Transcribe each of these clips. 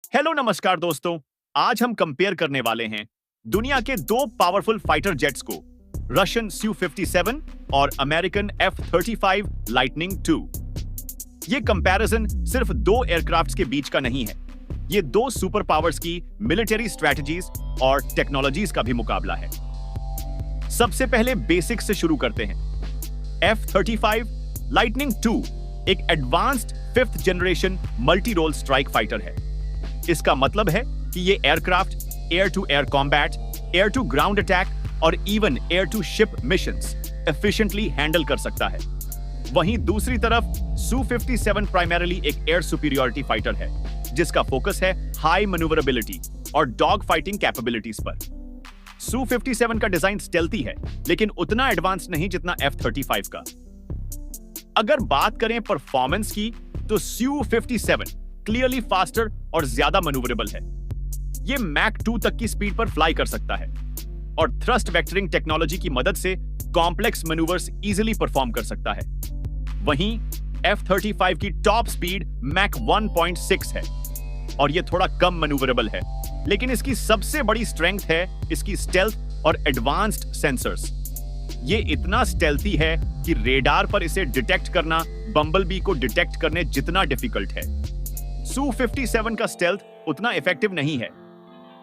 Hello नमस्कार दोस्तों। आज हम कंपेयर करने वाले हैं दुनिया के दो पावरफुल फाइटर जेट्स को, रशियन Su-57 और अमेरिकन F-35 लाइटनिंग II। ये कंपैरिजन सिर्फ दो एयरक्राफ्ट्स के बीच का नहीं है, ये दो सुपर पावर्स की मिलिट्री स्ट्रेटजीज और टेक्नोलॉजीज का भी मुकाबला है। सबसे पहले बेसिक्स से शुरू करते हैं। F-35 लाइटनिंग II एक advanced 5th generation multi role strike fighter है। इसका मतलब है कि ये aircraft air to air combat, air to ground attack और even air to ship missions efficiently handle कर सकता है। वहीं दूसरी तरफ Su-57 प्राइमरीली एक एयर सुपीरियरिटी फाइटर है, जिसका फोकस है हाई मैन्यूवरेबिलिटी और डॉग फाइटिंग कैपेबिलिटीज पर। Su-57 का डिजाइन स्टेल्थी है, लेकिन उतना एडवांस नहीं जितना F-35 का। अगर बात करें परफॉर्मेंस की, तो Su-57 क्लियरली फास्टर और ज्यादा मैन्यूवरेबल है। ये मैक 2 तक की स्पीड पर फ्लाई कर सकता है और थ्रस्ट वेक्टरिंग टेक्नोलॉजी की मदद से कॉम्प्लेक्स मैन्यूवर्स इजीली परफॉर्म कर सकता है। वहीं F-35 की टॉप स्पीड मैक 1.6 है और ये थोड़ा कम मैन्यूवरेबल है, लेकिन इसकी सबसे बड़ी स्ट्रेंथ है इसकी स्टेल्थ और एडवांस्ड सेंसर्स। ये इतना स्टेल्थी है कि रेडार पर इसे डिटेक्ट करना बम्बलबी को डिटेक्ट करने जितना डिफिकल्ट है। Su-57 का स्टेल्थ उतना इफेक्टिव नहीं है।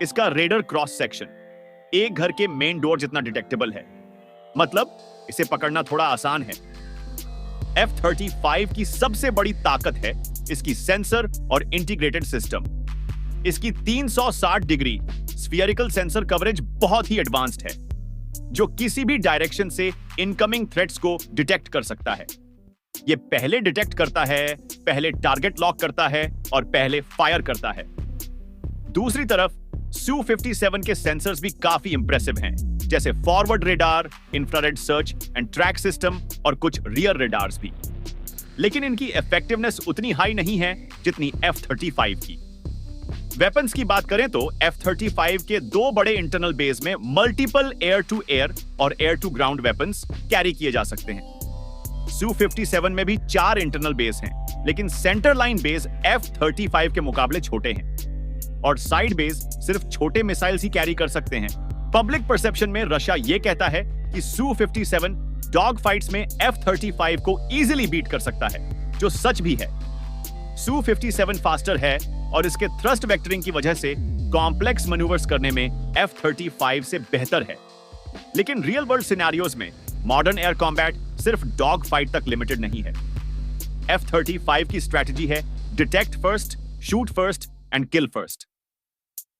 इसका रेडर क्रॉस सेक्शन एक घर के मेन डोर जितना डिटेक्टेबल है, मतलब इसे पकड़ना थोड़ा आसान है। F-35 की सबसे बड़ी ताकत है इसकी सेंसर और इंटीग्रेटेड सिस्टम। इसकी 360 डिग्री स्फीयरिकल सेंसर कवरेज बहुत ही एडवांस्ड है, जो किसी भी डायरेक्शन से इनकमिंग थ्रेट्स को डिटेक्ट कर सकता है। ये पहले डिटेक्ट करता है, पहले टारगेट लॉक करता है और पहले फायर करता है। दूसरी तरफ Su-57 के सेंसर्स भी काफी इंप्रेसिव हैं, जैसे forward radar, infrared search and track system और कुछ रियर रेडार्स भी। लेकिन इनकी इफेक्टिवनेस उतनी हाई नहीं है जितनी F-35 की। वेपन्स की बात करें तो F-35 के दो बड़े इंटरनल बेस में मल्टीपल एयर टू एयर और air to ground weapons carry किए जा सकते हैं। Su-57 में भी 4 इंटरनल बेस हैं, लेकिन सेंटर लाइन बेस F-35 के मुकाबले छोटे हैं और साइड बेस सिर्फ छोटे मिसाइल्स ही कैरी कर सकते हैं। पब्लिक परसेप्शन में रशिया ये कहता है कि Su-57 डॉग फाइट्स में F-35 को इजीली बीट कर सकता है, जो सच भी है। Su-57 फास्टर है और इसके थ्रस्ट वेक्टरिंग की वजह से कॉम्प्लेक्स मैन्यूवर्स करने में F-35 से बेहतर है। लेकिन रियल वर्ल्ड सिनेरियोज में मॉडर्न एयर कॉम्बैट सिर्फ डॉग फाइट तक लिमिटेड नहीं है। F-35 की स्ट्रेटजी है detect first, shoot first and kill first.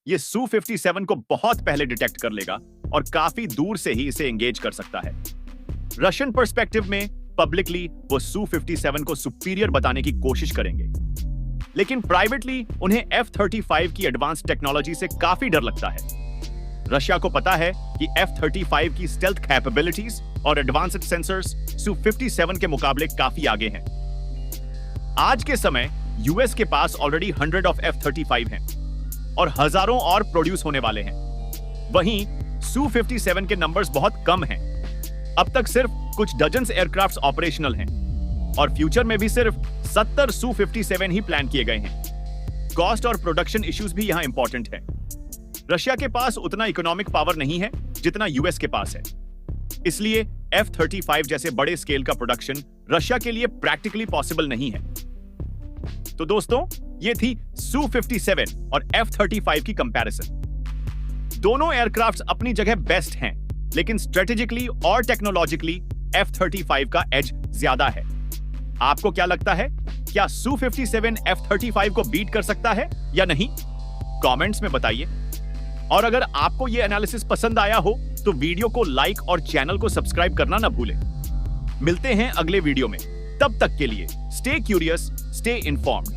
ये Su-57 को बहुत पहले डिटेक्ट कर लेगा और काफी दूर से ही इसे एंगेज कर सकता है। रशियन पर्सपेक्टिव में पब्लिकली वो Su-57 को सुपीरियर बताने की कोशिश करेंगे, लेकिन प्राइवेटली उन्हें F-35 की एडवांस टेक्नोलॉजी से काफी डर लगता है। रशिया को पता है कि F-35 की स्टेल्थ कैपेबिलिटीज और एडवांस्ड सेंसर्स Su-57 के मुकाबले काफी आगे हैं। आज के समय यूएस के पास ऑलरेडी 100 ऑफ F-35 हैं और हजारों और प्रोड्यूस होने वाले हैं। वहीं Su-57 के नंबर्स बहुत कम हैं। अब तक सिर्फ कुछ डजन्स एयरक्राफ्ट्स ऑपरेशनल हैं और फ्यूचर में भी सिर्फ 70 Su-57 ही प्लान किए गए हैं। कॉस्ट और प्रोडक्शन इश्यूज भी यहां इंपॉर्टेंट हैं। रशिया के पास उतना इकोनॉमिक पावर नहीं है जितना यूएस के पास है, इसलिए F-35 जैसे बड़े स्केल का प्रोडक्शन रशिया के लिए प्रैक्टिकली पॉसिबल नहीं है। तो दोस्तों, ये थी Su-57 और F-35 की कंपैरिजन। दोनों एयरक्राफ्ट्स अपनी जगह बेस्ट हैं, लेकिन स्ट्रेटेजिकली और टेक्नोलॉजिकली F-35 का एज ज्यादा है। आपको क्या लगता है, क्या Su-57 F-35 को बीट कर सकता है या नहीं? कमेंट्स में बताइए। और अगर आपको यह एनालिसिस पसंद आया हो तो वीडियो को लाइक और चैनल को सब्सक्राइब करना ना भूलें। मिलते हैं अगले वीडियो में, तब तक के लिए स्टे क्यूरियस, स्टे इन्फॉर्म्ड।